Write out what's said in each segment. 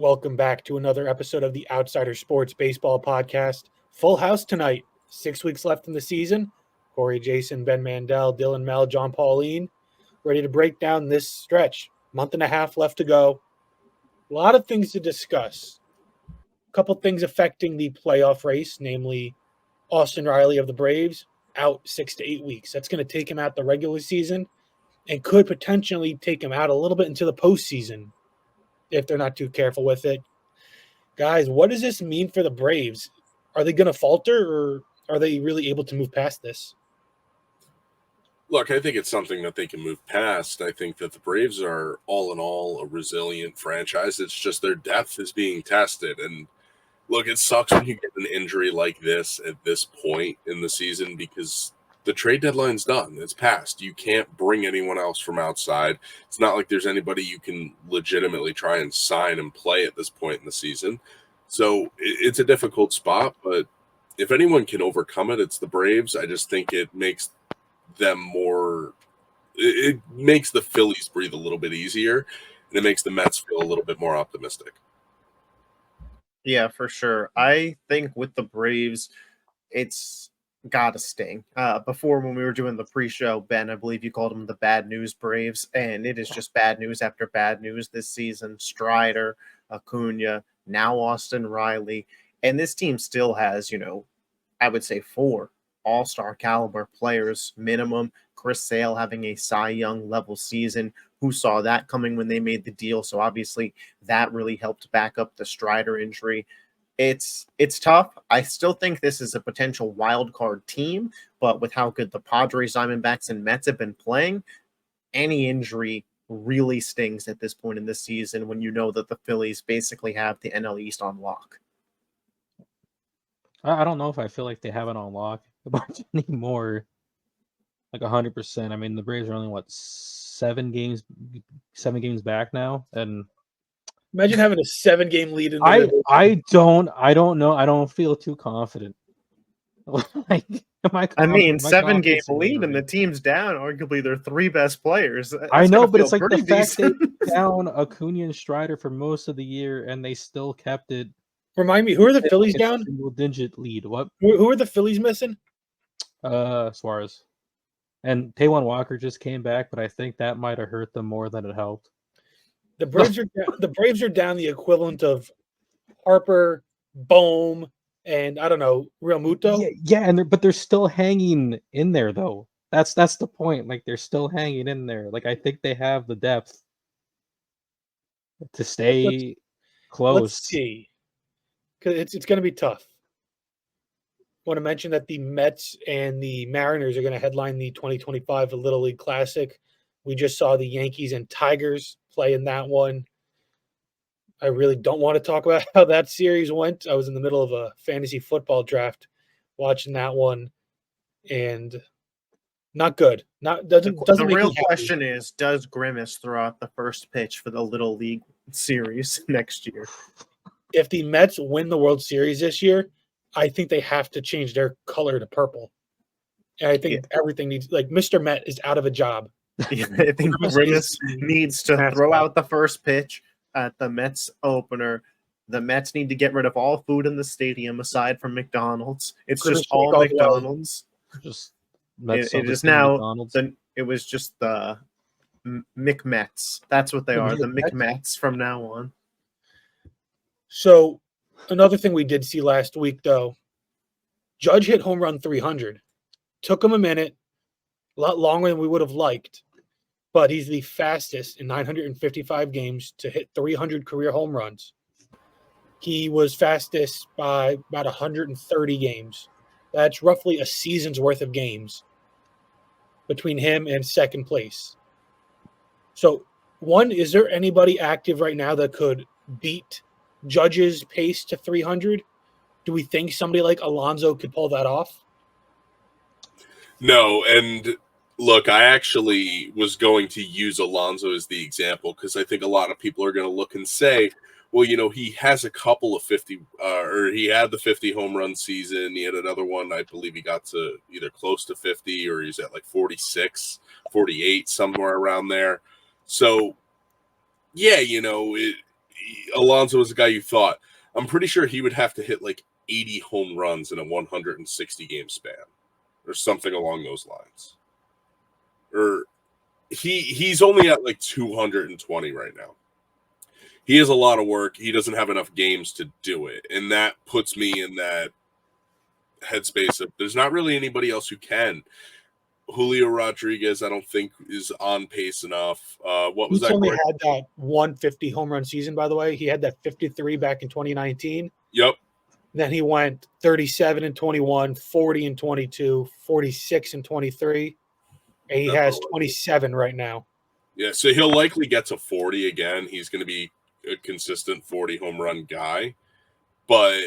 Welcome back to another episode of the Outsider Sports Baseball Podcast. Full house tonight. 6 weeks left in the season. Corey, Jason, Ben Mandel, Dylan Mel, John Pauline, ready to break down this stretch. Month and a half left to go. A lot of things to discuss. A couple things affecting the playoff race, namely Austin Riley of the Braves, out 6 to 8 weeks. That's going to take him out the regular season and could potentially take him out a little bit into the postseason if they're not too careful with it. Guys, what does this mean for the Braves? Are they going to falter, or are they really able to move past this? Look, I think it's something that they can move past. I think that the Braves are all in all a resilient franchise. It's just their depth is being tested. And look, it sucks when you get an injury like this at this point in the season because the trade deadline's done. It's passed. You can't bring anyone else from outside. It's not like there's anybody you can legitimately try and sign and play at this point in the season. So it's a difficult spot, but if anyone can overcome it, it's the Braves. I just think it makes them more – it makes the Phillies breathe a little bit easier, and it makes the Mets feel a little bit more optimistic. Yeah, for sure. I think with the Braves, it's – gotta sting. Before, when we were doing the pre-show, Ben, I believe you called them the bad news Braves, and it is just bad news after bad news this season. Strider, Acuna, now Austin Riley, and this team still has, I would say 4 all-star caliber players minimum. Chris Sale having a Cy Young level season. Who saw that coming when they made the deal? So obviously that really helped back up the Strider injury. It's tough. I still think this is a potential wild card team, but with how good the Padres, Diamondbacks, and Mets have been playing, any injury really stings at this point in the season when you know that the Phillies basically have the NL East on lock. I don't know if I feel like they have it on lock much anymore. Like 100%. I mean, the Braves are only 7 games back now, and imagine having a 7-game lead in the I don't know. I don't feel too confident. Like, 7-game lead and the team's down arguably their 3 best players. I know, but it's like the fact they down Acuna and Strider for most of the year and they still kept it. Remind me, who are the Phillies down? Single-digit lead. What? Who are the Phillies missing? Suarez. And Taijuan Walker just came back, but I think that might have hurt them more than it helped. The Braves are down the equivalent of Harper, Bohm, and I don't know, Real Muto. Yeah, but they're still hanging in there though. That's the point. Like they're still hanging in there. Like I think they have the depth to stay close. Let's see, because it's going to be tough. I want to mention that the Mets and the Mariners are going to headline the 2025 Little League Classic. We just saw the Yankees and Tigers play in that one. I really don't want to talk about how that series went. I was in the middle of a fantasy football draft watching that one, and not good. The real question is, does Grimace throw out the first pitch for the Little League series next year? If the Mets win the World Series this year, I think they have to change their color to purple. And I think everything needs – like Mr. Met is out of a job. Yeah, I think Grimace needs to throw out the first pitch at the Mets opener. The Mets need to get rid of all food in the stadium aside from McDonald's. It's just all McDonald's. It is now it was just the McMets. That's what they are, the McMets from now on. So another thing we did see last week, though, Judge hit home run 300. Took him a minute, a lot longer than we would have liked. But he's the fastest in 955 games to hit 300 career home runs. He was fastest by about 130 games. That's roughly a season's worth of games between him and second place. So, one, is there anybody active right now that could beat Judge's pace to 300? Do we think somebody like Alonso could pull that off? No, and look, I actually was going to use Alonso as the example because I think a lot of people are going to look and say, well, he has a couple of 50 or he had the 50 home run season. He had another one. I believe he got to either close to 50 or he's at like 46, 48, somewhere around there. So, yeah, Alonso was the guy you thought. I'm pretty sure he would have to hit like 80 home runs in a 160 game span or something along those lines. Or he's only at like 220 right now. He has a lot of work. He doesn't have enough games to do it. And that puts me in that headspace of there's not really anybody else who can. Julio Rodriguez, I don't think, is on pace enough. What was He's that? only had that 150 home run season, by the way. He had that 53 back in 2019. Yep. Then he went 37 and 21, 40 and 22, 46 and 23. And he has 27 right now. Yeah, so he'll likely get to 40 again. He's going to be a consistent 40 home run guy. But,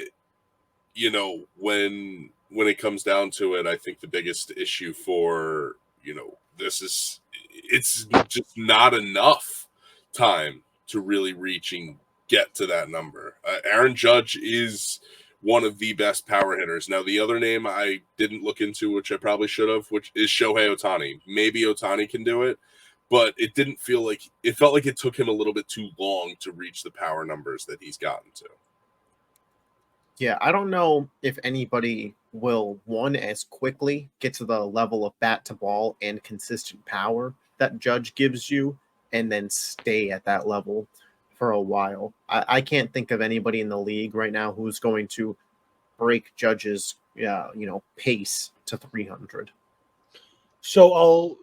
you know, when it comes down to it, I think the biggest issue for, you know, this is it's just not enough time to really reach and get to that number. Aaron Judge is one of the best power hitters. Now, the other name I didn't look into, which I probably should have, which is Shohei Ohtani. Maybe Ohtani can do it, but it felt like it took him a little bit too long to reach the power numbers that he's gotten to. Yeah, I don't know if anybody will, one, as quickly get to the level of bat to ball and consistent power that Judge gives you and then stay at that level for a while. I can't think of anybody in the league right now who's going to break Judge's pace to 300. So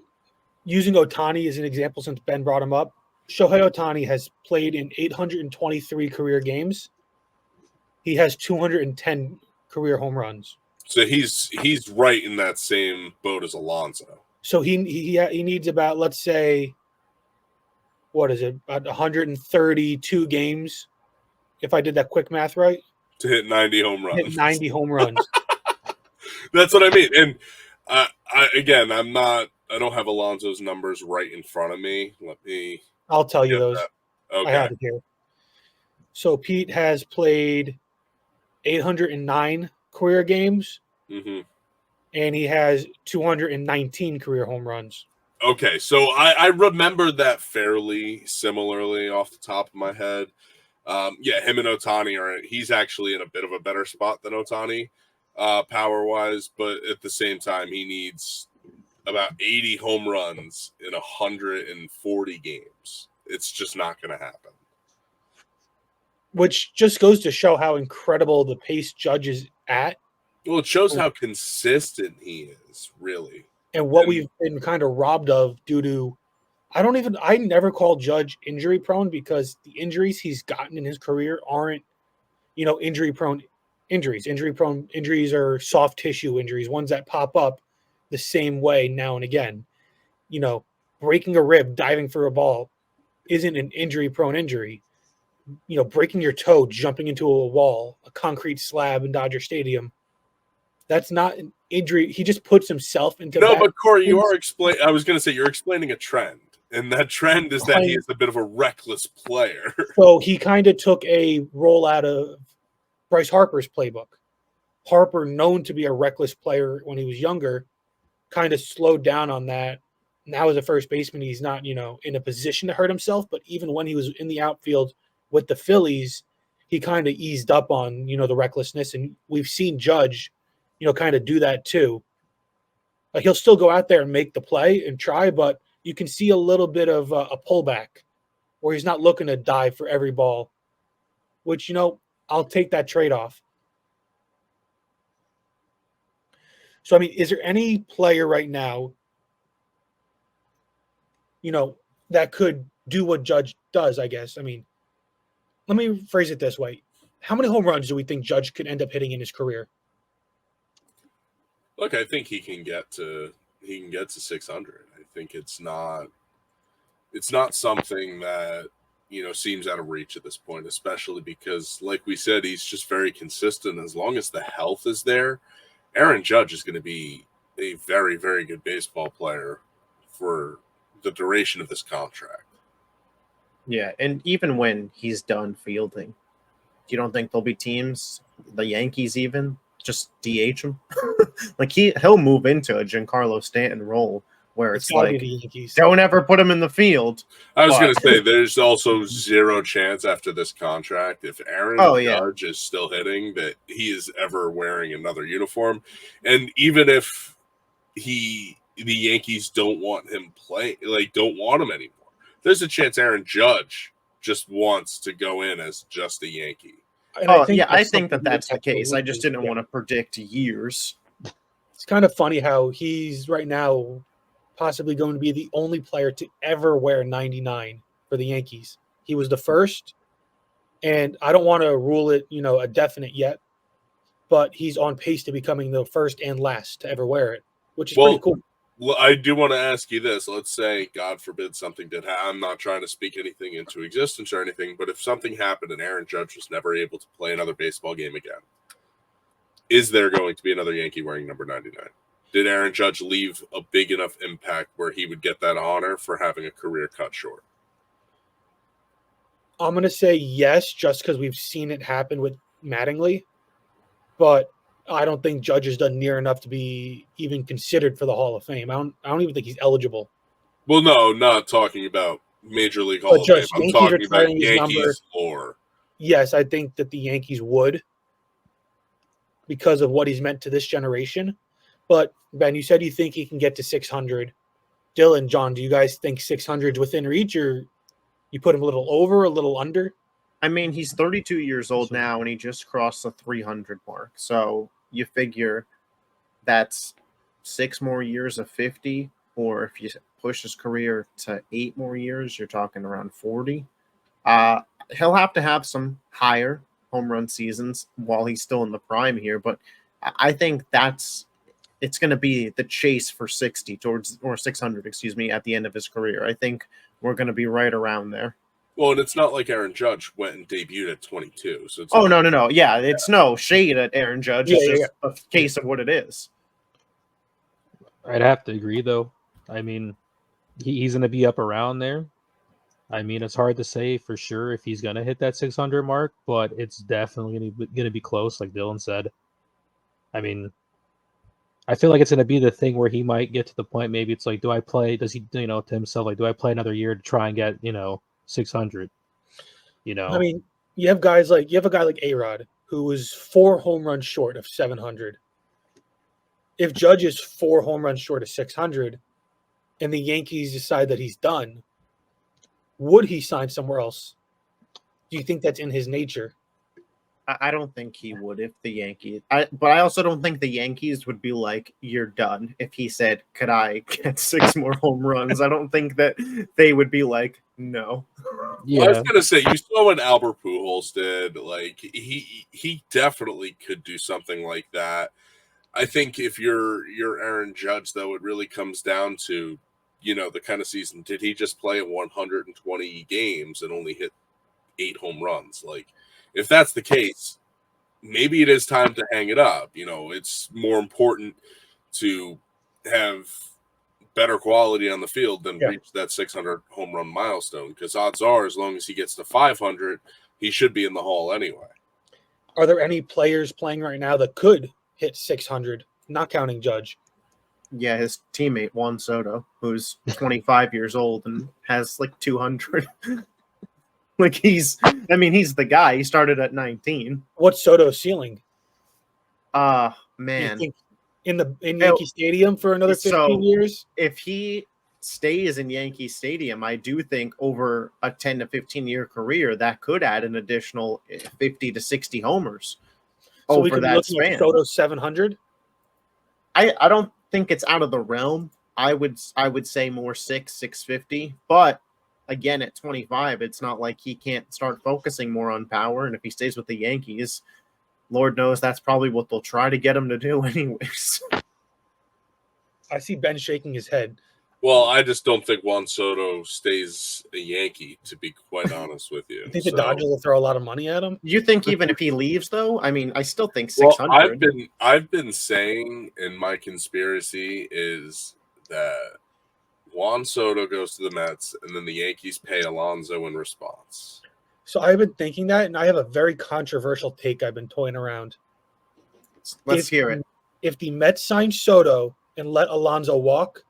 using Ohtani as an example, since Ben brought him up, Shohei Ohtani has played in 823 career games. He has 210 career home runs. So he's right in that same boat as Alonso. So he needs about, let's say, what is it, about 132 games, if I did that quick math right? To hit 90 home runs. Hit 90 home runs. That's what I mean. And I don't have Alonso's numbers right in front of me. I'll tell you those. Okay. I have it here. So Pete has played 809 career games, and he has 219 career home runs. Okay, so I remember that fairly similarly off the top of my head. Him and Ohtani he's actually in a bit of a better spot than Ohtani, power-wise, but at the same time, he needs about 80 home runs in 140 games. It's just not going to happen. Which just goes to show how incredible the pace Judge is at. Well, it shows how consistent he is, really. And what we've been kind of robbed of due to, I never call Judge injury prone because the injuries he's gotten in his career aren't, injury prone injuries. Injury prone injuries are soft tissue injuries, ones that pop up the same way now and again. Breaking a rib, diving for a ball isn't an injury prone injury. Breaking your toe, jumping into a wall, a concrete slab in Dodger Stadium. That's not an injury. He just puts himself into No, but Corey, you're explaining a trend. And that trend is that he is a bit of a reckless player. So he kind of took a role out of Bryce Harper's playbook. Harper, known to be a reckless player when he was younger, kind of slowed down on that. Now as a first baseman, he's not, in a position to hurt himself. But even when he was in the outfield with the Phillies, he kind of eased up on, the recklessness. And we've seen Judge, kind of do that too. Like he'll still go out there and make the play and try, but you can see a little bit of a pullback where he's not looking to dive for every ball, which, I'll take that trade-off. So, is there any player right now, that could do what Judge does, I guess? Let me phrase it this way. How many home runs do we think Judge could end up hitting in his career? Look, I think he can get to 600. I think it's not something that, seems out of reach at this point, especially because, like we said, he's just very consistent. As long as the health is there, Aaron Judge is going to be a very, very good baseball player for the duration of this contract. Yeah, and even when he's done fielding, you don't think there'll be teams, the Yankees even, just DH him? Like he'll move into a Giancarlo Stanton role where It's it's got to be like, the Yankees. don't ever put him in the field. I was But- going to say, there's also zero chance after this contract, if Aaron Oh, yeah. Judge is still hitting, that he is ever wearing another uniform. And even if the Yankees don't want him don't want him anymore, there's a chance Aaron Judge just wants to go in as just a Yankee. And I that's think something that's the have to case. look I just at. didn't Yeah. want to predict years. It's kind of funny how he's right now possibly going to be the only player to ever wear 99 for the Yankees. He was the first, and I don't want to rule it, a definite yet, but he's on pace to becoming the first and last to ever wear it, which is pretty cool. Well, I do want to ask you this. Let's say, God forbid, something did happen. I'm not trying to speak anything into existence or anything, but if something happened and Aaron Judge was never able to play another baseball game again, is there going to be another Yankee wearing number 99? Did Aaron Judge leave a big enough impact where he would get that honor for having a career cut short? I'm going to say yes, just because we've seen it happen with Mattingly, but I don't think Judge has done near enough to be even considered for the Hall of Fame. I don't even think he's eligible. Well, no, not talking about Major League Hall But of Fame. just I'm Yankees talking about retiring his Yankees number. lore. Yes, I think that the Yankees would because of what he's meant to this generation. But, Ben, you said you think he can get to 600. Dylan, John, do you guys think 600 is within reach, or you put him a little over, a little under? I mean, he's 32 years old now, and he just crossed the 300 mark. So you figure that's 6 more years of 50, or if you push his career to 8 more years, you're talking around 40. He'll have to have some higher home run seasons while he's still in the prime here, but I think it's going to be the chase for 60 or 600, at the end of his career. I think we're going to be right around there. Well, and it's not like Aaron Judge went and debuted at 22. So it's No. Yeah, it's no shade at Aaron Judge. It's just a case of what it is. I'd have to agree, though. I mean, he's going to be up around there. I mean, it's hard to say for sure if he's going to hit that 600 mark, but it's definitely going to be close, like Dylan said. I mean, I feel like it's going to be the thing where he might get to the point, maybe it's like, does he, to himself, like, do I play another year to try and get, 600? I mean, you have a guy like A-Rod, who was 4 home runs short of 700. If Judge is 4 home runs short of 600 and the Yankees decide that he's done, would he sign somewhere else? Do you think that's in his nature? I don't think he would if the Yankees. But I also don't think the Yankees would be like, "You're done." If he said, "Could I get 6 more home runs?" I don't think that they would be like, "No." Yeah. I was gonna say, you saw what Albert Pujols did. Like he definitely could do something like that. I think if you're Aaron Judge, though, it really comes down to the kind of season. Did he just play 120 games and only hit 8 home runs? Like, if that's the case, maybe it is time to hang it up. It's more important to have better quality on the field than reach that 600 home run milestone, because odds are, as long as he gets to 500, he should be in the Hall anyway. Are there any players playing right now that could hit 600, not counting Judge? Yeah, his teammate Juan Soto, who's 25 years old and has like 200. Like he's the guy. He started at 19. What's Soto's ceiling? Man. You think in Yankee Stadium for another 15 years? If he stays in Yankee Stadium, I do think over a 10 to 15 year career that could add an additional 50 to 60 homers So we over could be that looking span. at Soto 700. I don't think it's out of the realm. I would say more 650, but again, at 25, it's not like he can't start focusing more on power. And if he stays with the Yankees, Lord knows that's probably what they'll try to get him to do anyways. I see Ben shaking his head. Well, I just don't think Juan Soto stays a Yankee, to be quite honest with you. You think the Dodgers will throw a lot of money at him? You think even if he leaves, though? I mean, I still think Well, 600. I've been saying, in my conspiracy is that Juan Soto goes to the Mets, and then the Yankees pay Alonso in response. So I've been thinking that, and I have a very controversial take I've been toying around. Let's hear it. If the Mets sign Soto and let Alonso walk,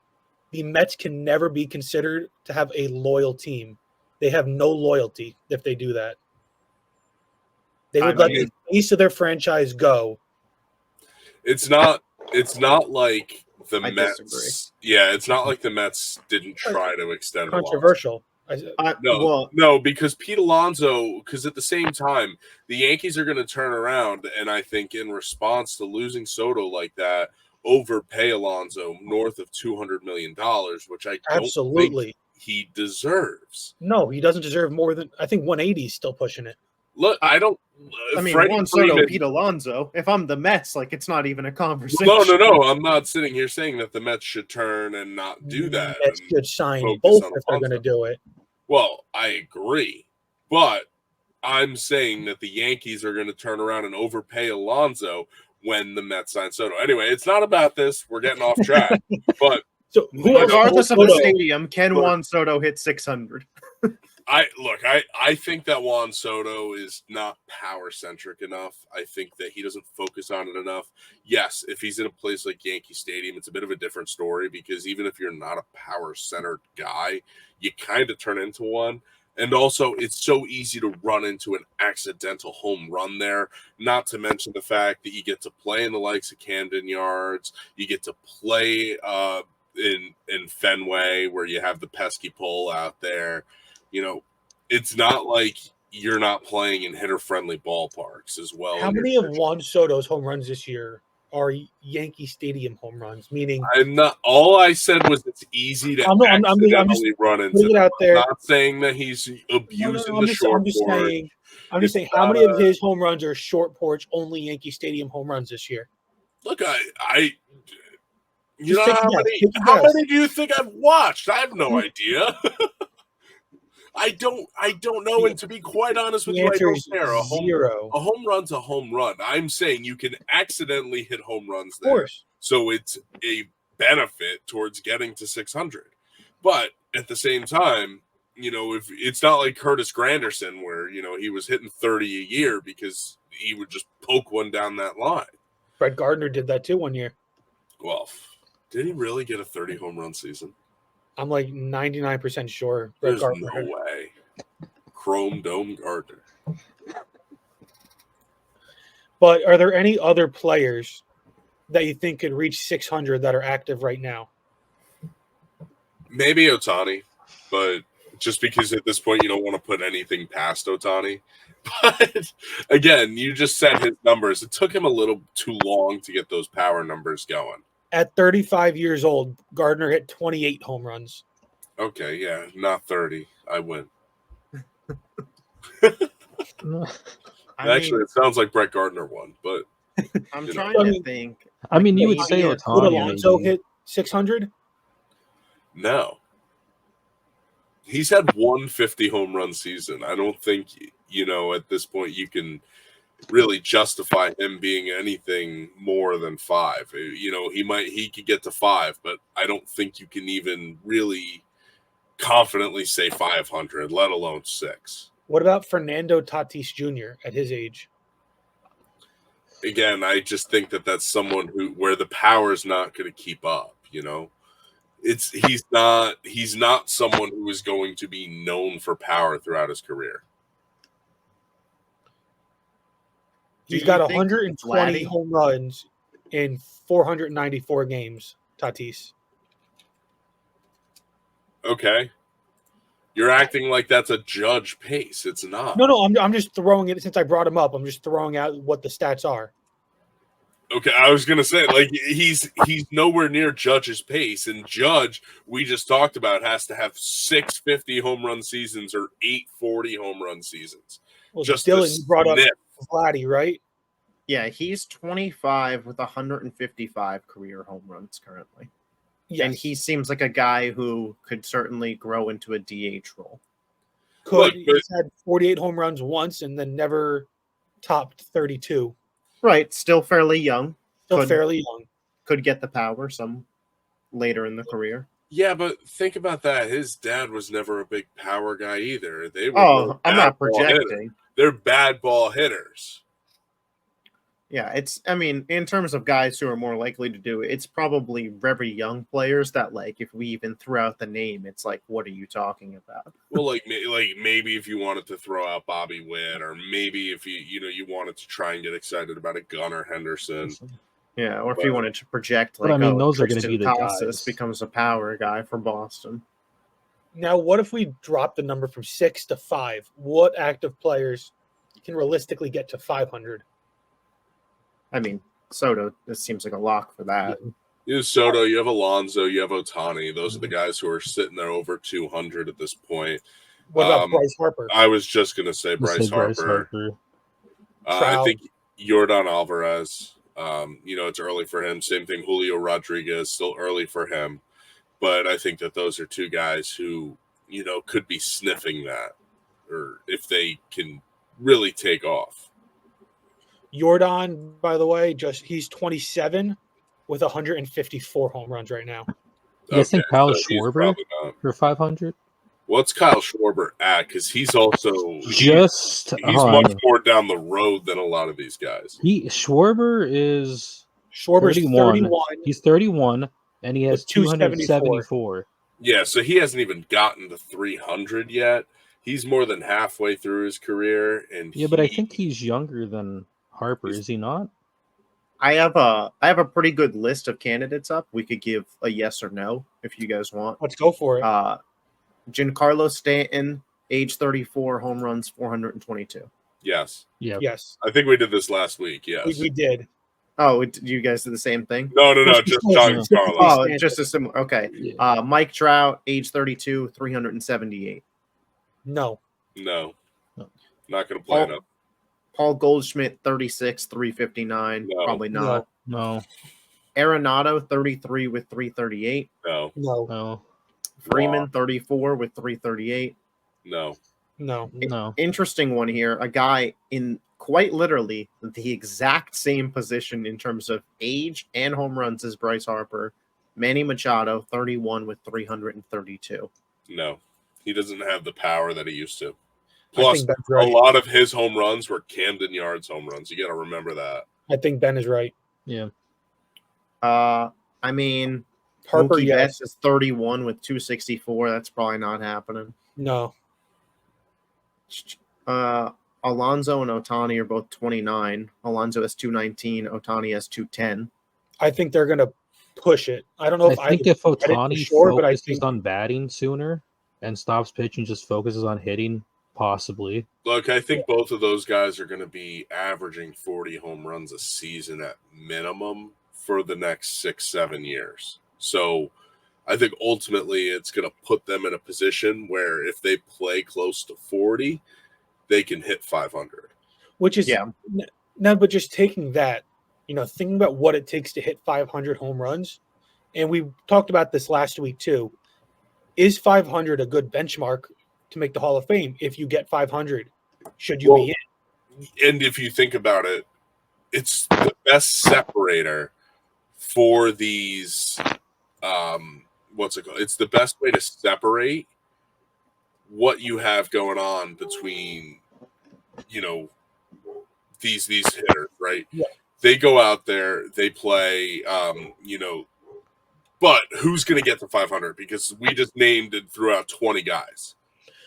the Mets can never be considered to have a loyal team. They have no loyalty if they do that. They would let the face of their franchise go. It's not like the I Mets. disagree. Yeah, it's not like the Mets didn't try to extend Alonso. Controversial. No, because Pete Alonso, because at the same time, the Yankees are going to turn around, and I think in response to losing Soto like that, overpay Alonso north of $200 million, which I don't think he deserves. No, he doesn't deserve more than, I think 180 is still pushing it. Look, I don't. I mean, Freddie Juan Soto, Freeman, Pete Alonso. If I'm the Mets, like, it's not even a conversation. No. I'm not sitting here saying that the Mets should turn and not do that. The Mets should sign both if they're going to do it. Well, I agree, but I'm saying that the Yankees are going to turn around and overpay Alonso when the Mets sign Soto. Anyway, it's not about this. We're getting off track. But so, regardless of the stadium, can Juan Soto hit 600? I think that Juan Soto is not power centric enough. I think that he doesn't focus on it enough. Yes, if he's in a place like Yankee Stadium, it's a bit of a different story because even if you're not a power centered guy, you kind of turn into one. And also, it's so easy to run into an accidental home run there, not to mention the fact that you get to play in the likes of Camden Yards. You get to play in Fenway where you have the pesky pole out there. You know, it's not like you're not playing in hitter-friendly ballparks as well. How many of Juan Soto's home runs this year are Yankee Stadium home runs? Meaning, I'm not. All I said was it's easy to accidentally run into. It out there. I'm not saying that he's abusing the short porch. I'm just saying, how many of his home runs are short porch only Yankee Stadium home runs this year? Look, you know how many do you think I've watched? I have no idea. I don't know, and to be quite honest with you, I don't care. A home run's a home run. I'm saying you can accidentally hit home runs there. Of course. So it's a benefit towards getting to 600. But at the same time, you know, if it's not like Curtis Granderson where, you know, he was hitting 30 a year because he would just poke one down that line. Brett Gardner did that too one year. Well, did he really get a 30 home run season? I'm like 99% sure. There's no way. Chrome Dome Gardner. But are there any other players that you think could reach 600 that are active right now? Maybe Ohtani, but just because at this point you don't want to put anything past Ohtani. But again, you just said his numbers. It took him a little too long to get those power numbers going. At 35 years old, Gardner hit 28 home runs. Okay, yeah, not 30. I win. Actually, it sounds like Brett Gardner won, but I'm trying to think. I mean, you would say Ohtani. Would Alonso hit 600? No. He's had 150 home run season. I don't think, you know, at this point you can really justify him being anything more than 5. You know, he could get to 5, but I don't think you can even really confidently say 500, let alone 6. What about Fernando Tatis Jr. at his age? Again, I just think that that's someone where the power is not going to keep up, you know. He's not someone who is going to be known for power throughout his career. He's got 120 home runs in 494 games, Tatis. Okay. You're acting like that's a Judge pace. It's not. No, I'm just throwing it, since I brought him up, I'm just throwing out what the stats are. Okay, I was gonna say, like, he's nowhere near Judge's pace, and Judge, we just talked about, has to have 650 home run seasons or 840 home run seasons. Well, just Dylan, you brought up Vladdy, right? Yeah, he's 25 with 155 career home runs currently. Yes. And he seems like a guy who could certainly grow into a DH role. He's had 48 home runs once and then never topped 32. Right, still fairly young. Could get the power some later in the career. Yeah, but think about that. His dad was never a big power guy either. They were I'm not projecting. They're bad ball hitters. Yeah, I mean, in terms of guys who are more likely to do it, it's probably very young players that, like, if we even threw out the name, it's like, what are you talking about? Well, like maybe if you wanted to throw out Bobby Witt, or maybe if you wanted to try and get excited about a Gunnar Henderson. Yeah, or if you wanted to project, But like, I mean, those are going to Tristan be the Casas guys. becomes a power guy for Boston. Now, what if we drop the number from 6 to 5? What active players can realistically get to 500? I mean, Soto, this seems like a lock for that. You have Soto, you have Alonso, you have Ohtani. Those are the guys who are sitting there over 200 at this point. What about Bryce Harper? I was just going to say Bryce Bryce Harper. I Trout. think Yordan Alvarez. It's early for him. Same thing, Julio Rodriguez, still early for him. But I think that those are two guys who, could be sniffing that, or if they can really take off. Yordan, by the way, he's 27 with 154 home runs right now. You guys think Kyle he's Schwarber probably not. for 500? What's Kyle Schwarber at? Because he's also Just he's much more down the road than a lot of these guys. Schwarber's 31. He's 31, and he has With 274. 274. Yeah, so he hasn't even gotten to 300 yet. He's more than halfway through his career, and Yeah, but I think he's younger than Harper, is he not? I have a pretty good list of candidates up. We could give a yes or no if you guys want. Let's go for it. Giancarlo Stanton, age 34, home runs 422. Yes. Yeah. Yes. I think we did this last week. Yes. We did. Oh, you guys did the same thing? No, just Giancarlo. Oh, just a similar. Okay. Yeah. Mike Trout, age 32, 378. No. No. Not going to play enough. Paul Goldschmidt, 36, 359. No. Probably not. No. Arenado, 33 with 338. No. No. Freeman, 34 with 338. No. Interesting one here. A guy in quite literally the exact same position in terms of age and home runs as Bryce Harper. Manny Machado, 31 with 332. No. He doesn't have the power that he used to. Plus, right. A lot of his home runs were Camden Yards home runs. You got to remember that. I think Ben is right. Yeah. I mean, Harper, Mookie yes. Betts is 31 with 264. That's probably not happening. No. Alonso and Ohtani are both 29. Alonso has 219. Ohtani has 210. I think they're going to push it. I don't know I think if Ohtani focuses think on batting sooner and stops pitching, just focuses on hitting, possibly. Look, I think both of those guys are going to be averaging 40 home runs a season at minimum for the next 6-7 years. So I think ultimately it's going to put them in a position where if they play close to 40, they can hit 500. Which is no, but just taking that, thinking about what it takes to hit 500 home runs, and we talked about this last week too. Is 500 a good benchmark to make the Hall of Fame? If you get 500, should you be in? And if you think about it, it's the best separator for these. What's it called? It's the best way to separate what you have going on between, these hitters, right? Yeah. They go out there, they play, but who's going to get to 500? Because we just named and threw out 20 guys.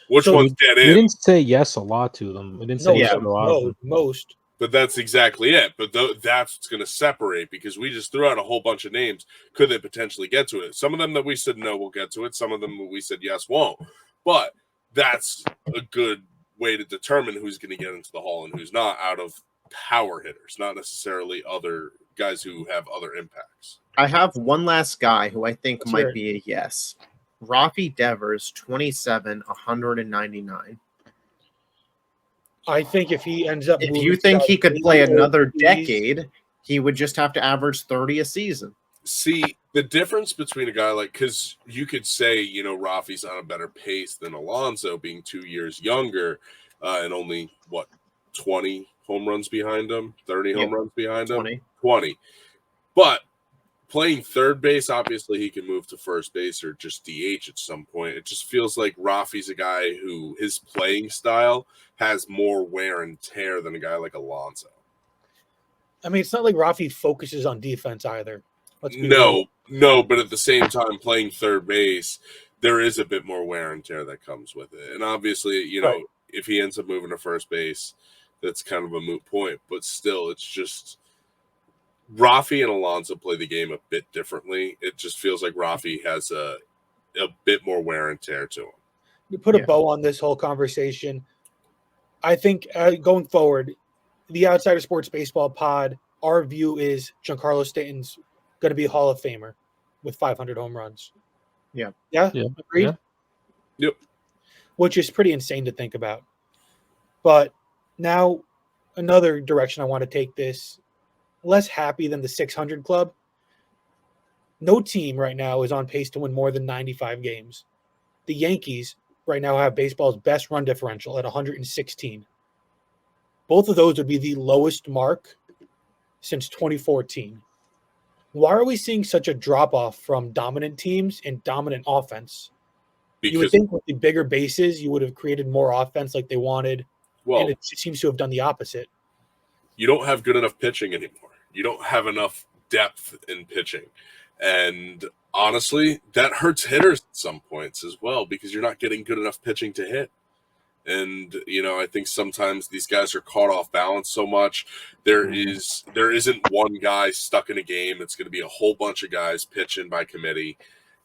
Which ones get in? We didn't say yes a lot to them. We didn't say yes a lot of them. Most. But that's exactly it. But that's what's going to separate, because we just threw out a whole bunch of names. Could they potentially get to it? Some of them that we said no will get to it. Some of them we said yes won't. But that's a good way to determine who's going to get into the Hall and who's not, out of power hitters, not necessarily other guys who have other impacts. I have one last guy who I think might be a yes. Rafi Devers, 27, 199. I think if he ends up, if you think he could play another decade, he would just have to average 30 a season. See, the difference between a guy because you could say, Rafi's on a better pace than Alonso, being 2 years younger, and only 20 home runs behind him, 30 home runs behind him, 20. But playing third base, obviously he can move to first base or just DH at some point. It just feels like Rafi's a guy who his playing style has more wear and tear than a guy like Alonso. I mean, it's not like Rafi focuses on defense either. Let's be No, real. but at the same time, playing third base, there is a bit more wear and tear that comes with it. And obviously, Right. if he ends up moving to first base, that's kind of a moot point. But still, it's just Rafi and Alonso play the game a bit differently. It just feels like Rafi has a bit more wear and tear to him. You put a Yeah. bow on this whole conversation. I think going forward, the Outsider Sports Baseball pod, our view is Giancarlo Stanton's going to be a Hall of Famer with 500 home runs. Yeah. Yeah? Yeah. Agreed? Yeah. Yep. Which is pretty insane to think about. But now another direction I want to take this, less happy than the 600 club. No team right now is on pace to win more than 95 games. The Yankees right now have baseball's best run differential at 116. Both of those would be the lowest mark since 2014. Why are we seeing such a drop-off from dominant teams and dominant offense? You would Because, think with the bigger bases, you would have created more offense like they wanted, well, and it seems to have done the opposite. you don't have good enough pitching anymore. You don't have enough depth in pitching. And honestly, that hurts hitters at some points as well because you're not getting good enough pitching to hit. And I think sometimes these guys are caught off balance so much. There isn't one guy stuck in a game. It's going to be a whole bunch of guys pitching by committee.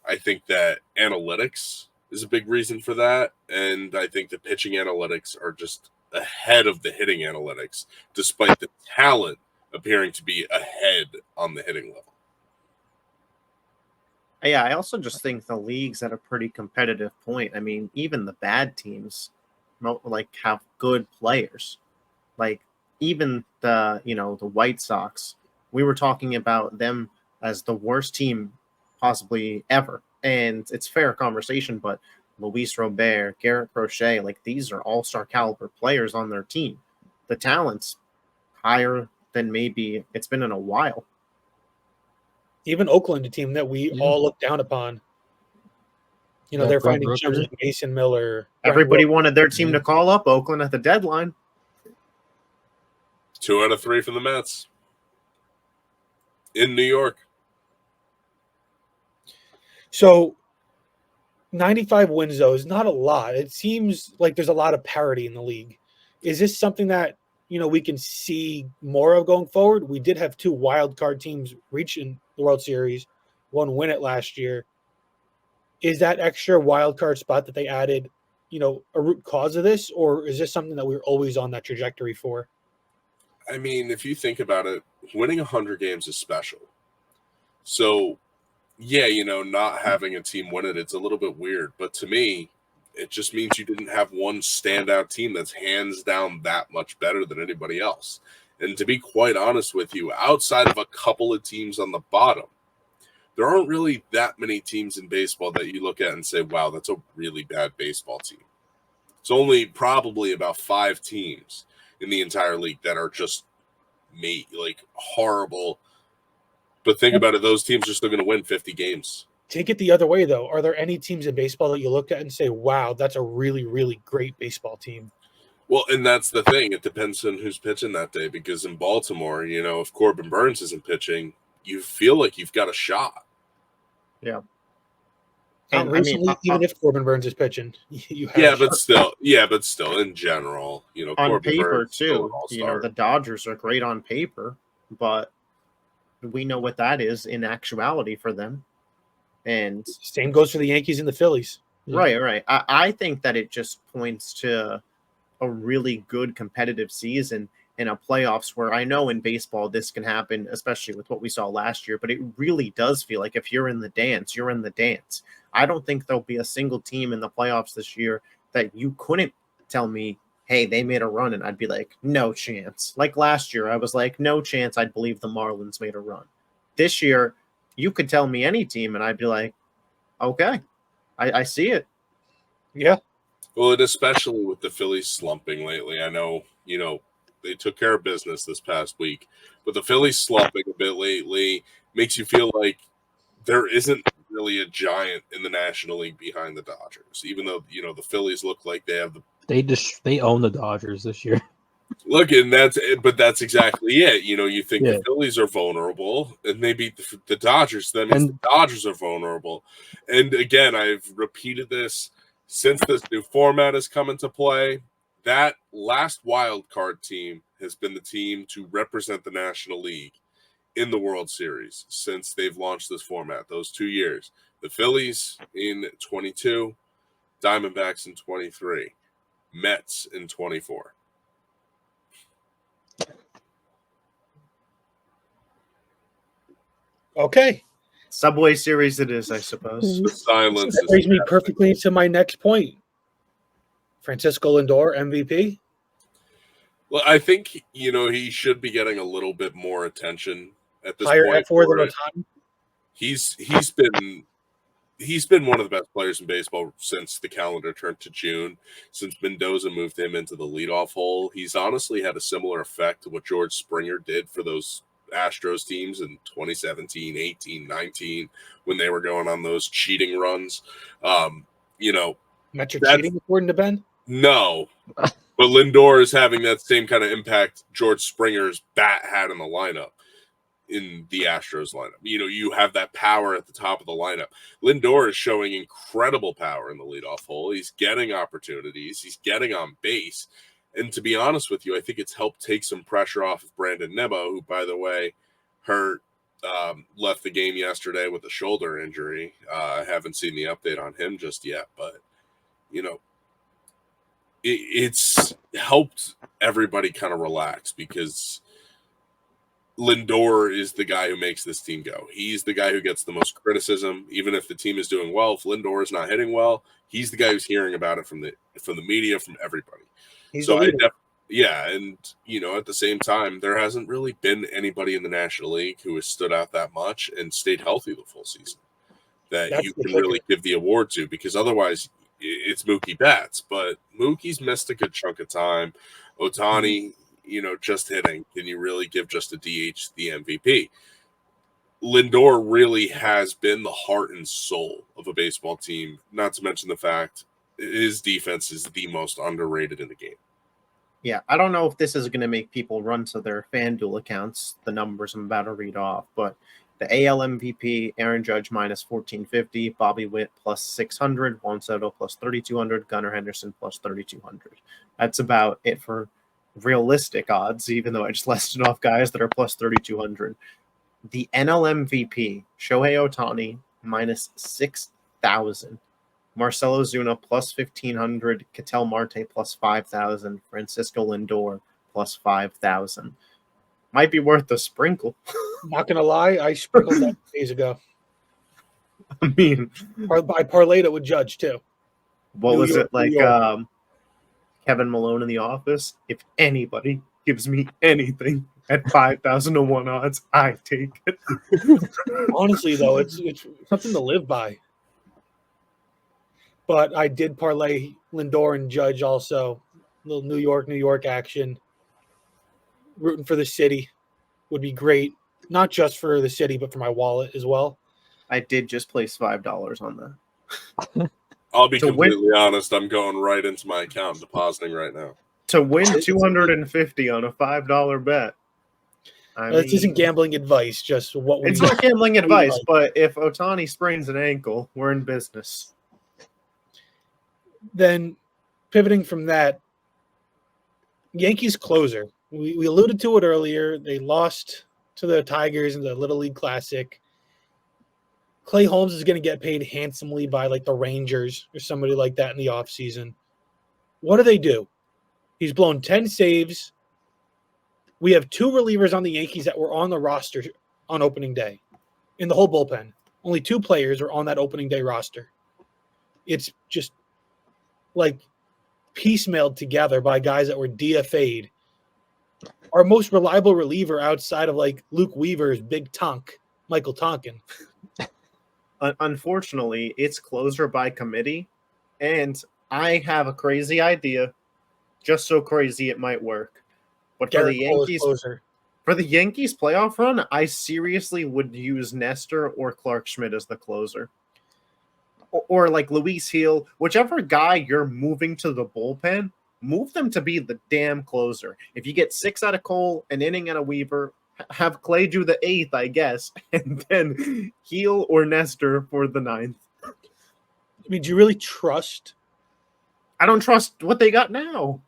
I think that analytics is a big reason for that, and I think the pitching analytics are just ahead of the hitting analytics, despite the talent appearing to be ahead on the hitting level. Yeah, I also just think the league's at a pretty competitive point. I mean, even the bad teams have good players. Like even the White Sox, we were talking about them as the worst team possibly ever. And it's fair conversation, but Luis Robert, Garrett Crochet, these are all-star caliber players on their team. The talent's higher than maybe it's been in a while. Even Oakland, a team that we all look down upon. They're Brent finding gems Rooker. like Mason Miller. Everybody wanted their team to call up Oakland at the deadline. 2 out of 3 from the Mets in New York. So 95 wins, though, is not a lot. It seems like there's a lot of parity in the league. Is this something that, we can see more of going forward? We did have 2 wild card teams reaching the World Series, one win it last year. Is that extra wild card spot that they added, a root cause of this, or is this something that we're always on that trajectory for? I mean, if you think about it, winning 100 games is special. So, yeah, not having a team win it, it's a little bit weird. But to me, it just means you didn't have one standout team that's hands down that much better than anybody else. And to be quite honest with you, outside of a couple of teams on the bottom, there aren't really that many teams in baseball that you look at and say, wow, that's a really bad baseball team. It's only probably about 5 teams in the entire league that are just horrible. But think about it, those teams are still going to win 50 games. Take it the other way, though. Are there any teams in baseball that you look at and say, wow, that's a really, really great baseball team? Well, and that's the thing. It depends on who's pitching that day, because in Baltimore, if Corbin Burns isn't pitching, you feel like you've got a shot. Yeah. And recently, even if Corbin Burns is pitching, you have yeah, but still, in general, on Corbin paper Burns too. The Dodgers are great on paper, but we know what that is in actuality for them. And same goes for the Yankees and the Phillies. Right. I think that it just points to a really good competitive season in a playoffs where I know in baseball this can happen, especially with what we saw last year, but it really does feel like if you're in the dance, you're in the dance. I don't think there'll be a single team in the playoffs this year that you couldn't tell me, hey, they made a run, and I'd be like, no chance. Like last year, I was like, no chance I'd believe the Marlins made a run. This year, you could tell me any team, and I'd be like, okay, I see it. Yeah. Well, and especially with the Phillies slumping lately, I know, they took care of business this past week, but the Phillies slumping a bit lately makes you feel like there isn't really a giant in the National League behind the Dodgers, even though, the Phillies look like they have They own the Dodgers this year. Look, and that's exactly it. You think Yeah. the Phillies are vulnerable, and they beat the Dodgers. That means the Dodgers are vulnerable. And again, I've repeated this since this new format has come into play. That last wild card team has been the team to represent the National League in the World Series since they've launched this format. Those 2 years, the Phillies in 22, Diamondbacks in 23, Mets in 24. Okay. Subway Series it is, I suppose. The silence That is brings me perfectly to my next point. Francisco Lindor, MVP. Well, I think he should be getting a little bit more attention at this Higher point. F4 for than it. Ohtani. He's been one of the best players in baseball since the calendar turned to June. Since Mendoza moved him into the leadoff hole, he's honestly had a similar effect to what George Springer did for those Astros teams in 2017, 18, 19 when they were going on those cheating runs. Metric cheating, according to Ben? No. But Lindor is having that same kind of impact George Springer's bat had in the lineup, in the Astros lineup. You have that power at the top of the lineup. Lindor is showing incredible power in the leadoff hole. He's getting opportunities. He's getting on base. And to be honest with you, I think it's helped take some pressure off of Brandon Nebo, who, by the way, left the game yesterday with a shoulder injury. I haven't seen the update on him just yet, but, it's helped everybody kind of relax because Lindor is the guy who makes this team go. He's the guy who gets the most criticism, even if the team is doing well. If Lindor is not hitting well, he's the guy who's hearing about it from the media, from everybody. He's so the leader. and at the same time, there hasn't really been anybody in the National League who has stood out that much and stayed healthy the full season that you can really give the award to, because otherwise it's Mookie Betts. But Mookie's missed a good chunk of time. Ohtani, just hitting. Can you really give just a DH the MVP? Lindor really has been the heart and soul of a baseball team, not to mention the fact his defense is the most underrated in the game. Yeah, I don't know if this is going to make people run to their FanDuel accounts, the numbers I'm about to read off, but the AL MVP, Aaron Judge minus 1450, Bobby Witt plus 600, Juan Soto plus 3200, Gunnar Henderson plus 3200. That's about it for realistic odds, even though I just listed off guys that are plus 3200. The NL MVP, Shohei Ohtani, minus 6,000. Marcelo Zuna plus 1,500, Ketel Marte plus 5,000, Francisco Lindor plus 5,000. Might be worth a sprinkle. Not gonna lie, I sprinkled that days ago. I mean, I parlayed it with Judge too. What New was York, it like? New York. Kevin Malone in The Office. If anybody gives me anything at 5,001 odds, I take it. Honestly, though, it's something to live by. But I did parlay Lindor and Judge also. A little New York action. Rooting for the city would be great. Not just for the city, but for my wallet as well. I did just place $5 on that. I'll be completely honest. I'm going right into my account and depositing right now. To win $250 on a $5 bet. This isn't gambling advice, just what we It's not gambling advice, but if Ohtani sprains an ankle, we're in business. Then pivoting from that, Yankees closer. We alluded to it earlier. They lost to the Tigers in the Little League Classic. Clay Holmes is going to get paid handsomely by like the Rangers or somebody like that in the offseason. What do? He's blown 10 saves. We have 2 relievers on the Yankees that were on the roster on opening day in the whole bullpen. Only 2 players are on that opening day roster. It's just like piecemealed together by guys that were DFA'd. Our most reliable reliever outside of like Luke Weaver is Big Tonk, Michael Tonkin. Unfortunately, it's closer by committee, and I have a crazy idea, just so crazy it might work. But for the Yankees playoff run, I seriously would use Nestor or Clark Schmidt as the closer. Or like Luis Hill, whichever guy you're moving to the bullpen, Move them to be the damn closer. If you get 6 out of Cole, an inning and a Weaver, have Clay do the 8th, I guess, and then Heel or Nestor for the 9th. I mean, do you really trust? I don't trust what they got now.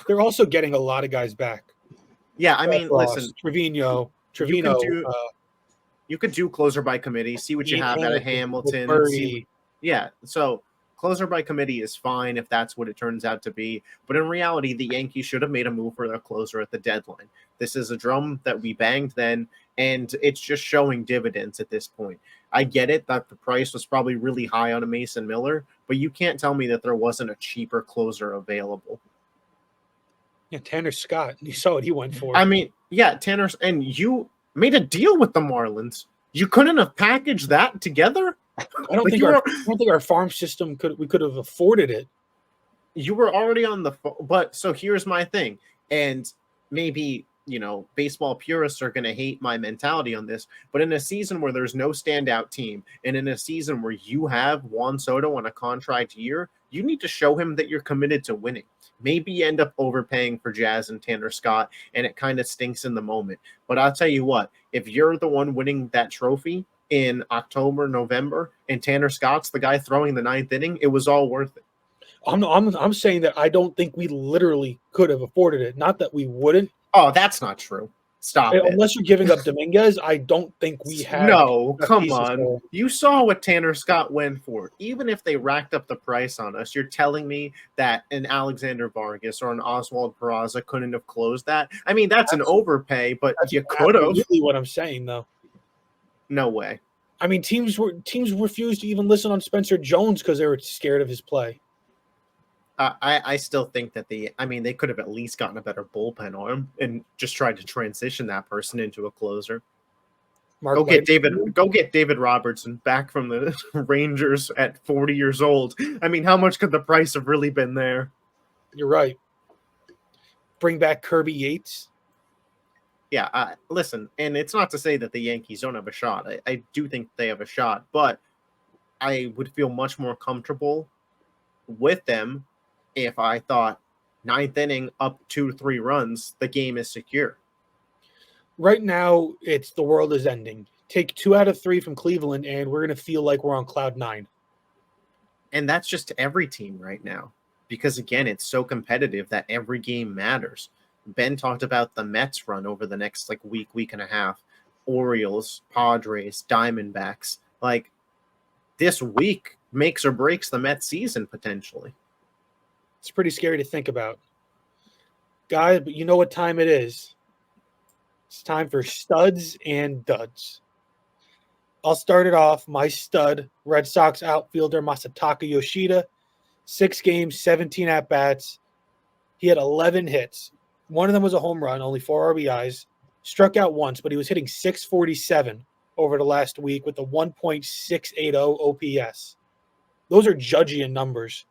They're also getting a lot of guys back. Yeah, I mean, Ross, listen, Trevino, you could do closer by committee, see what you Ian have out of Hamilton, Hamilton. So closer by committee is fine if that's what it turns out to be. But in reality, the Yankees should have made a move for their closer at the deadline. This is a drum that we banged then, and it's just showing dividends at this point. I get it that the price was probably really high on a Mason Miller, but you can't tell me that there wasn't a cheaper closer available. Yeah, Tanner Scott. You saw what he went for. I mean, yeah, Tanner, and you made a deal with the Marlins. You couldn't have packaged that together? I don't think our farm system could have afforded it. You were already on the but so here's my thing, and maybe baseball purists are going to hate my mentality on this, but in a season where there's no standout team, and in a season where you have Juan Soto on a contract year, you need to show him that you're committed to winning. Maybe you end up overpaying for Jazz and Tanner Scott, and it kind of stinks in the moment. But I'll tell you what, if you're the one winning that trophy in October, November, and Tanner Scott's the guy throwing the 9th inning, it was all worth it. I'm saying that I don't think we literally could have afforded it. Not that we wouldn't. Oh, that's not true. Stop it. Unless you're giving up Dominguez, I don't think we have. No, come on. You saw what Tanner Scott went for. Even if they racked up the price on us, you're telling me that an Alexander Vargas or an Oswald Peraza couldn't have closed that? I mean, that's an overpay, but you could have. That's what I'm saying, though. No way. I mean, teams refused to even listen on Spencer Jones because they were scared of his play. I still think that they could have at least gotten a better bullpen arm and just tried to transition that person into a closer. Go get David Robertson back from the Rangers at 40 years old. I mean, how much could the price have really been there? You're right. Bring back Kirby Yates. Yeah, listen, and it's not to say that the Yankees don't have a shot. I do think they have a shot, but I would feel much more comfortable with them if I thought 9th inning up 2-3 runs, the game is secure. Right now, it's the world is ending. Take 2 out of 3 from Cleveland, and we're going to feel like we're on cloud 9. And that's just every team right now. Because, again, it's so competitive that every game matters. Ben talked about the Mets run over the next week and a half. Orioles, Padres, Diamondbacks. This week makes or breaks the Mets season potentially. It's pretty scary to think about. Guys, but you know what time it is. It's time for studs and duds. I'll start it off. My stud, Red Sox outfielder Masataka Yoshida, 6 games, 17 at-bats. He had 11 hits. One of them was a home run, only 4 RBIs. Struck out once, but he was hitting .647 over the last week with a 1.680 OPS. Those are Judgian numbers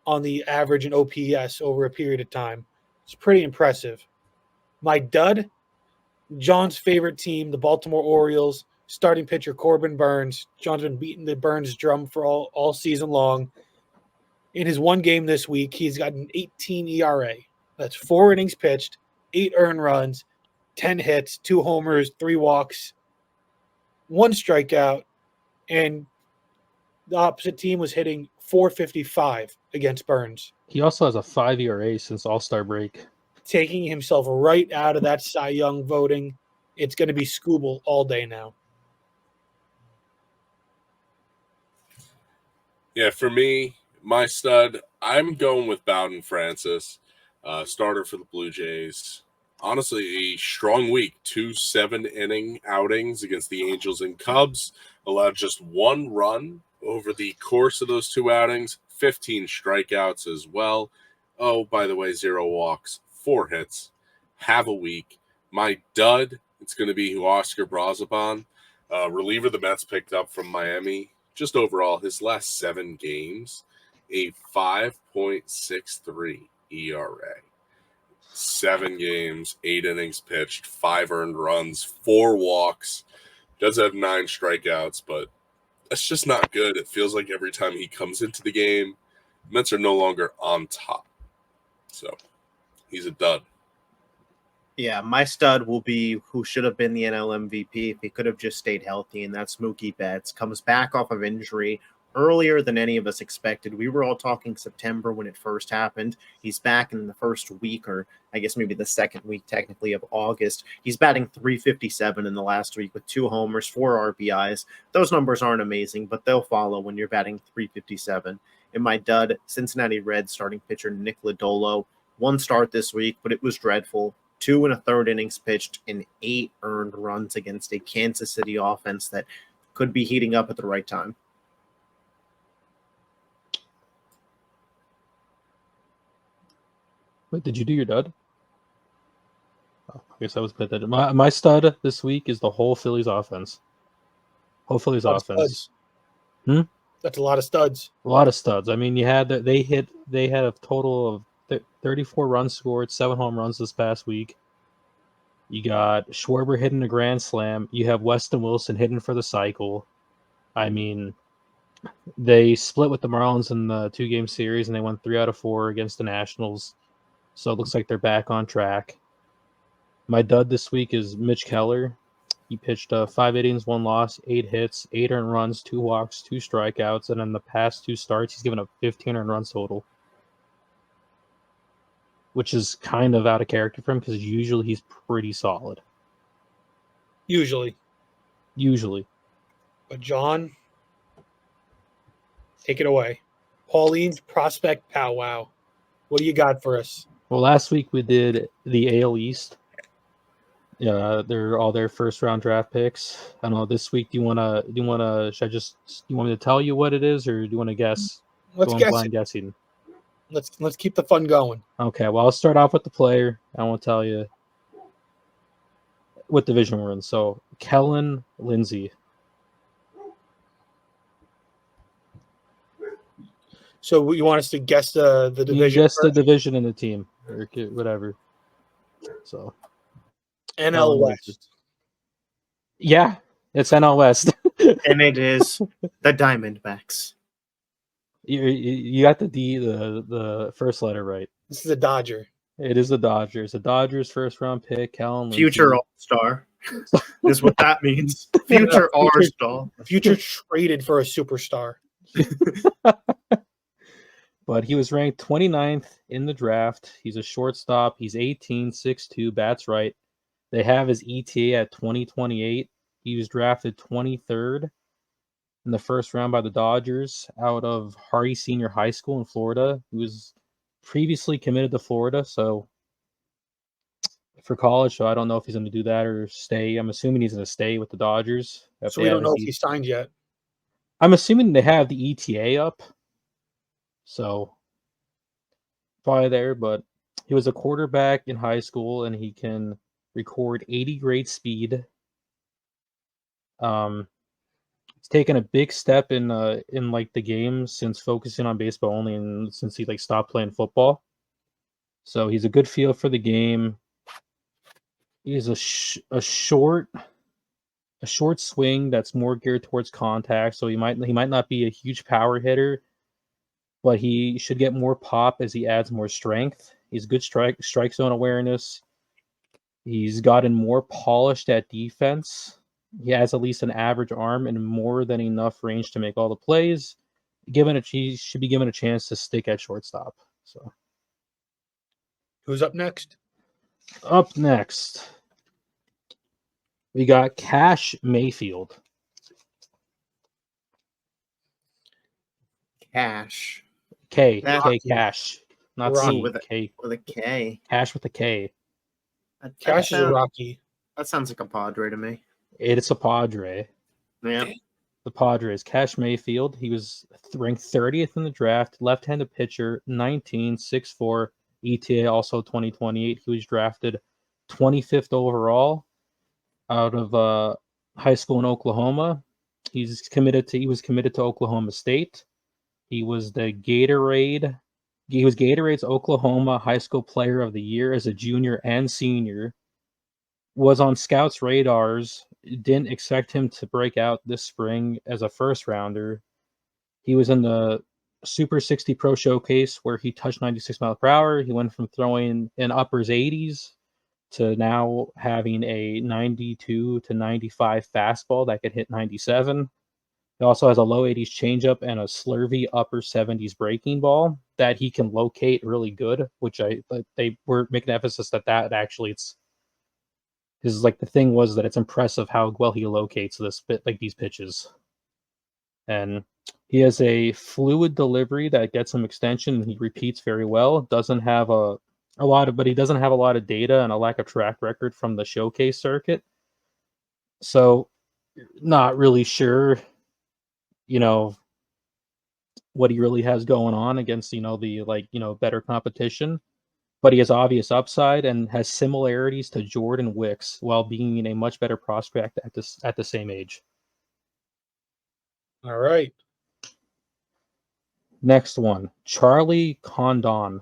on the average and OPS over a period of time. It's pretty impressive. My dud, John's favorite team, the Baltimore Orioles, starting pitcher Corbin Burns. John's been beating the Burns drum for all season long. In his 1 game this week, he's got an 18 ERA. That's 4 innings pitched, 8 earned runs, 10 hits, 2 homers, 3 walks, 1 strikeout, and the opposite team was hitting .455 against Burns. He also has a 5 ERA since All-Star break. Taking himself right out of that Cy Young voting. It's going to be Scooble all day now. Yeah, for me, my stud, I'm going with Bowden Francis, starter for the Blue Jays. Honestly, a strong week. 2 7-inning outings against the Angels and Cubs. Allowed just 1 run over the course of those 2 outings. 15 strikeouts as well. Oh, by the way, 0 walks, 4 hits. Have a week. My dud, it's going to be Oscar Braziban, reliever the Mets picked up from Miami. Just overall, his last 7 games, a 5.63 ERA. 7 games, 8 innings pitched, 5 earned runs, 4 walks. Does have 9 strikeouts, but that's just not good. It feels like every time he comes into the game, Mets are no longer on top. So he's a dud. Yeah, my stud will be who should have been the NL MVP if he could have just stayed healthy, and that's Mookie Betts. Comes back off of injury earlier than any of us expected. We were all talking September when it first happened. He's back in the first week, or I guess maybe the second week technically of August. He's batting .357 in the last week with 2 homers, 4 RBIs. Those numbers aren't amazing, but they'll follow when you're batting .357. In my dud, Cincinnati Reds starting pitcher Nick Lodolo. 1 start this week, but it was dreadful. 2 1/3 innings pitched and 8 earned runs against a Kansas City offense that could be heating up at the right time. Wait, did you do your dud? Oh, I guess I was bad. My stud this week is the whole Phillies offense. Whole Phillies offense. That's a lot of studs. A lot of studs. I mean, they had a total of 34 runs scored, 7 home runs this past week. You got Schwarber hitting a grand slam. You have Weston Wilson hitting for the cycle. I mean, they split with the Marlins in the 2-game series, and they won 3 out of 4 against the Nationals. So it looks like they're back on track. My dud this week is Mitch Keller. He pitched 5 innings, 1 loss, 8 hits, 8 earned runs, 2 walks, 2 strikeouts, and in the past 2 starts, he's given up 15 earned runs total, which is kind of out of character for him because usually he's pretty solid. Usually. But John, take it away. Pauline's prospect powwow. What do you got for us? Well, last week we did the AL East. Yeah, they're all their first round draft picks. I don't know. This week, do you want to? Should I just? Do you want me to tell you what it is, or do you want to guess? Let's Going guess blind it. guessing. Let's keep the fun going. Okay. Well, I'll start off with the player. I won't tell you what division we're in. So, Kellen Lindsey. So you want us to guess the You division? guess the first? division and the team, or whatever. So, NL Kellen Lindsey. West. Yeah, it's NL West. And it is the Diamondbacks. You got the first letter right. This is a Dodger. It is the Dodgers. The Dodgers' first round pick, Kellen Lindsey. Future All-Star is what that means. Future All-Star. Future traded for a superstar. But he was ranked 29th in the draft. He's a shortstop. He's 18, 6'2", bats right. They have his ETA at 2028. He was drafted 23rd in the first round by the Dodgers out of Hardy Senior High School in Florida. He was previously committed to Florida, so for college, so I don't know if he's going to do that or stay. I'm assuming he's going to stay with the Dodgers. So we don't know if he's signed yet. I'm assuming they have the ETA up. So probably there, but he was a quarterback in high school and he can record 80 grade speed. He's taken a big step in like the game since focusing on baseball only and since he like stopped playing football. So he's a good feel for the game. He's a short swing that's more geared towards contact, so he might not be a huge power hitter, but he should get more pop as he adds more strength. He's good strike zone awareness. He's gotten more polished at defense. He has at least an average arm and more than enough range to make all the plays. He should be given a chance to stick at shortstop. So, Who's up next? Up next, we got Cash Mayfield. Cash. K Rocky. Cash, not Rocky C. with a- K. With a K. Cash with a K. Cash is a Rocky. That sounds like a Padre to me. It's a Padre. Yeah. The Padres. Cash Mayfield. He was ranked 30th in the draft. Left-handed pitcher. 19, 6'4", ETA also 2028. He was drafted 25th overall out of high school in Oklahoma. He was committed to Oklahoma State. He was Gatorade's Oklahoma High School Player of the Year as a junior and senior. Was on scouts' radars. Didn't expect him to break out this spring as a first rounder. He was in the Super 60 Pro Showcase where he touched 96 miles per hour. He went from throwing in uppers 80s to now having a 92 to 95 fastball that could hit 97. He also has a low 80s changeup and a slurvy upper 70s breaking ball that he can locate really good, which they were making emphasis that actually it's because like the thing was that it's impressive how well he locates these pitches. And he has a fluid delivery that gets some extension and he repeats very well. Doesn't have but he doesn't have a lot of data and a lack of track record from the showcase circuit. So not really sure, what he really has going on against, the better competition. But he has obvious upside and has similarities to Jordan Wicks while being a much better prospect at the same age. All right. Next one, Charlie Condon.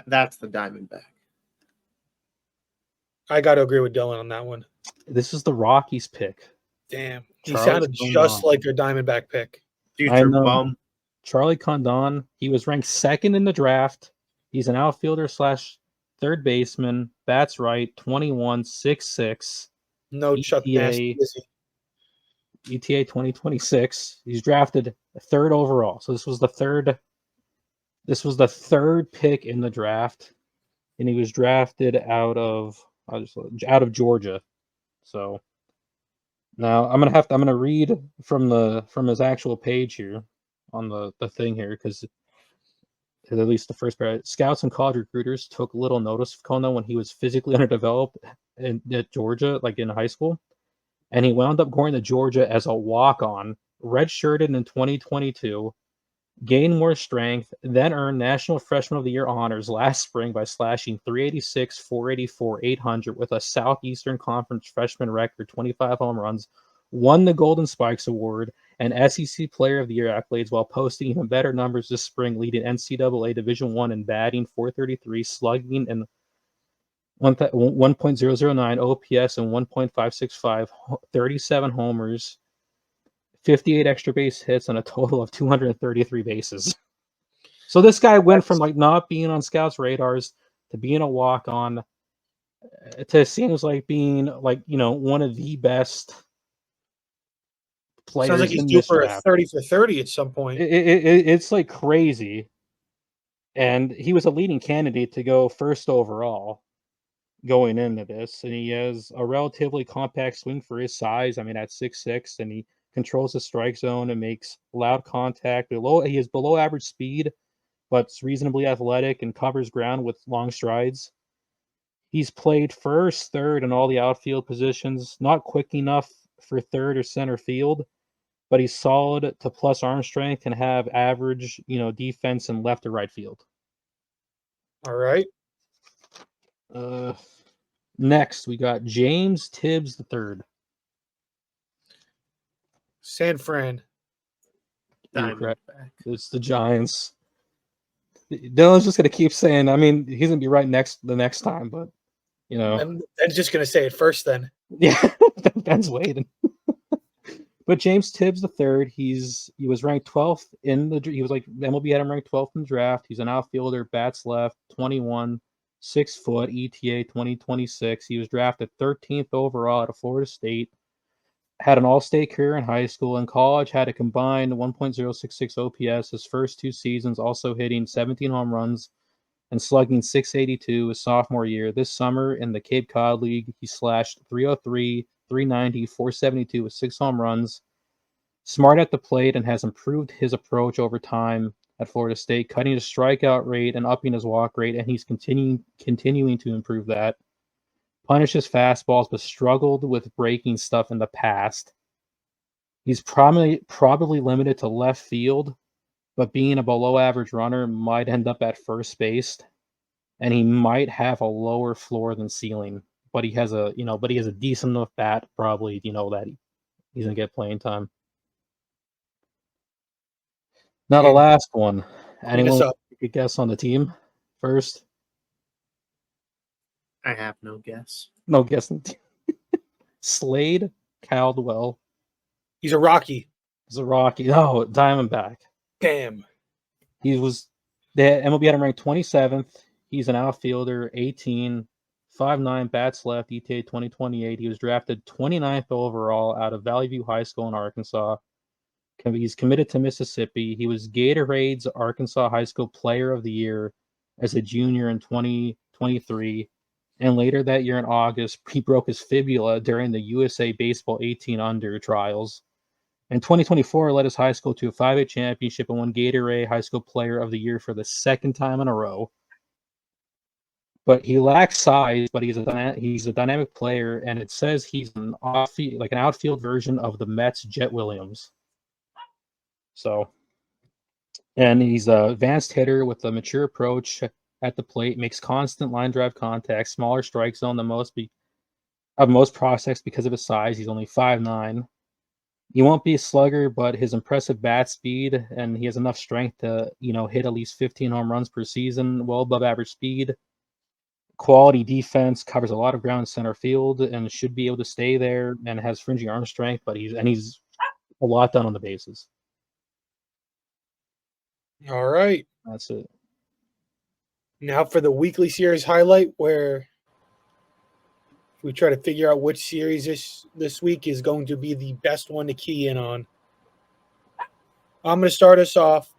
That's the Diamondback. I got to agree with Dylan on that one. This is the Rockies pick. Damn. He Charlie sounded Condon. just like their Diamondback pick. Future bum. Charlie Condon, he was ranked second in the draft. He's an outfielder / third baseman, bats right, 21, 6'6". No Chuck Nasty, is he? ETA 2026. He's drafted third overall. So this was the third pick in the draft, and he was drafted out of Georgia. So now I'm gonna read from his actual page here on the thing here, because at least the first part, scouts and college recruiters took little notice of Kono when he was physically underdeveloped at Georgia, like in high school. And he wound up going to Georgia as a walk-on, redshirted in 2022, gained more strength, then earned National Freshman of the Year honors last spring by slashing 386, 484, 800 with a Southeastern Conference freshman record, 25 home runs, won the Golden Spikes Award and SEC Player of the Year accolades while posting even better numbers this spring, leading NCAA Division I in batting, 433, slugging, and 1.009 OPS and 1.565, 37 homers, 58 extra base hits, and a total of 233 bases. So this guy went from like not being on scouts' radars to being a walk-on to seems like being like, one of the best players. Sounds like he's due for a 30 for 30 at some point. It's like crazy. And he was a leading candidate to go first overall going into this, and he has a relatively compact swing for his size. I mean, at 6'6", and he controls the strike zone and makes loud contact. He has below average speed, but is reasonably athletic and covers ground with long strides. He's played first, third, and all the outfield positions. Not quick enough for third or center field, but he's solid to plus arm strength and have average, defense in left or right field. All right. Next, we got James Tibbs III. San Fran. It's the Giants. Dylan's just gonna keep saying. I mean, he's gonna be right the next time, but I'm just gonna say it first then. Yeah, Ben's waiting. But James Tibbs III, he was ranked 12th he was like MLB had him ranked 12th in the draft. He's an outfielder, bats left, 21, 6 foot, ETA 2026. He was drafted 13th overall out of Florida State. Had an all-state career in high school and college, had a combined 1.066 OPS his first 2 seasons, also hitting 17 home runs and slugging 682 his sophomore year. This summer in the Cape Cod League, he slashed 303, 390, 472 with 6 home runs. Smart at the plate and has improved his approach over time at Florida State, cutting his strikeout rate and upping his walk rate, and he's continuing to improve that. Punishes fastballs, but struggled with breaking stuff in the past. He's probably limited to left field, but being a below-average runner might end up at first base, and he might have a lower floor than ceiling. But he has a decent enough bat, probably, that he's gonna get playing time. Now the last one. Anyone could guess on the team first? I have no guess. No guessing. Slade Caldwell. He's a Rocky. It's a Rocky. No, Diamondback. Damn. He was the MLB had him ranked 27th. He's an outfielder, 18, 5'9", bats left, ETA 2028. He was drafted 29th overall out of Valley View High School in Arkansas. He's committed to Mississippi. He was Gatorade's Arkansas High School Player of the Year as a junior in 2023. And later that year in August, he broke his fibula during the USA Baseball 18 Under trials. In 2024, led his high school to a 5A championship and won Gatorade High School Player of the Year for the second time in a row. But he lacks size, but he's a dynamic player, and it says he's an outfield version of the Mets' Jet Williams. So, and he's an advanced hitter with a mature approach at the plate, makes constant line drive contact, smaller strike zone than most prospects because of his size. He's only 5'9". He won't be a slugger, but his impressive bat speed, and he has enough strength to, hit at least 15 home runs per season, well above average speed. Quality defense, covers a lot of ground in center field, and should be able to stay there, and has fringy arm strength, but he's a lot done on the bases. All right. That's it. Now for the weekly series highlight, where we try to figure out which series this week is going to be the best one to key in on. I'm going to start us off.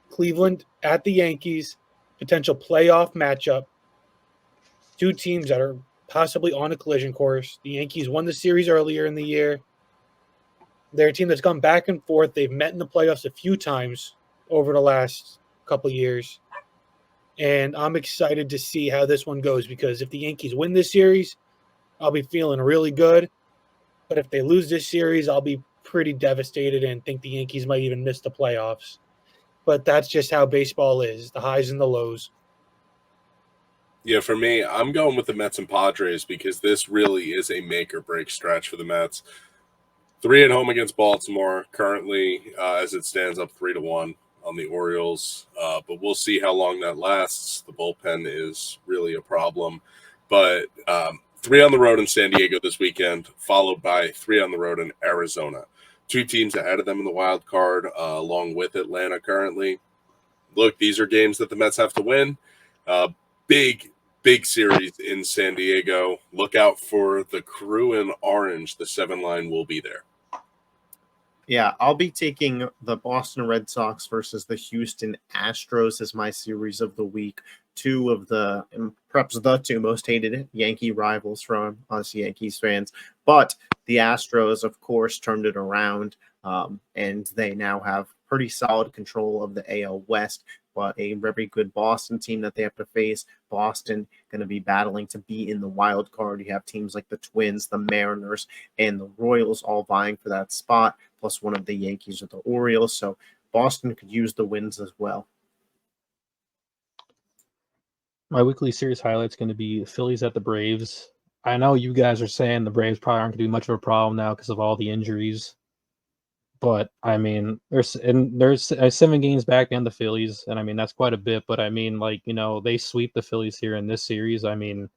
Cleveland at the Yankees, potential playoff matchup. Two teams that are possibly on a collision course. The Yankees won the series earlier in the year. They're a team that's gone back and forth. They've met in the playoffs a few times over the last couple of years. And I'm excited to see how this one goes, because if the Yankees win this series, I'll be feeling really good. But if they lose this series, I'll be pretty devastated and think the Yankees might even miss the playoffs. But that's just how baseball is, the highs and the lows. Yeah, for me, I'm going with the Mets and Padres because this really is a make-or-break stretch for the Mets. 3 at home against Baltimore, currently as it stands up 3-1 on the Orioles. But we'll see how long that lasts. The bullpen is really a problem. But 3 on the road in San Diego this weekend, followed by 3 on the road in Arizona. 2 teams ahead of them in the wild card, along with Atlanta currently. Look, these are games that the Mets have to win. Big series in San Diego. Look out for the crew in orange. The 7 line will be there. Yeah, I'll be taking the Boston Red Sox versus the Houston Astros as my series of the week. 2 of the, perhaps the 2 most hated Yankee rivals from us Yankees fans. But the Astros, of course, turned it around, and they now have pretty solid control of the AL West, but a very good Boston team that they have to face. Boston going to be battling to be in the wild card. You have teams like the Twins, the Mariners, and the Royals all vying for that spot, plus one of the Yankees or the Orioles. So Boston could use the wins as well. My weekly series highlight's going to be Phillies at the Braves. I know you guys are saying the Braves probably aren't going to be much of a problem now because of all the injuries. But, I mean, there's 7 games back in the Phillies, and, I mean, that's quite a bit. But, I mean, they sweep the Phillies here in this series. I mean,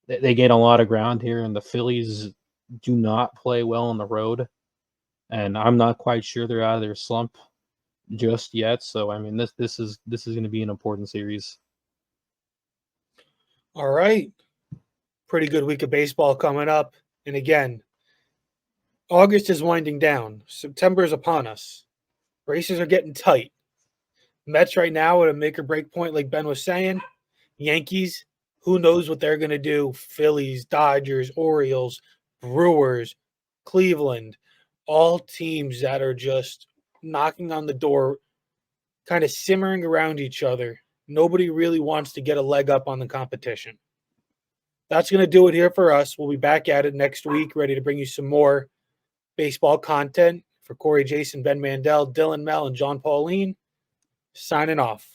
they gain a lot of ground here, and the Phillies do not play well on the road. And I'm not quite sure they're out of their slump just yet. So, I mean, this is going to be an important series. All right. Pretty good week of baseball coming up. And again, August is winding down. September is upon us. Races are getting tight. Mets right now at a make or break point, like Ben was saying. Yankees, who knows what they're going to do. Phillies, Dodgers, Orioles, Brewers, Cleveland, all teams that are just knocking on the door, kind of simmering around each other. Nobody really wants to get a leg up on the competition. That's going to do it here for us. We'll be back at it next week, ready to bring you some more baseball content. For Corey, Jason, Ben Mandel, Dylan, Mel, and John Pauline, signing off.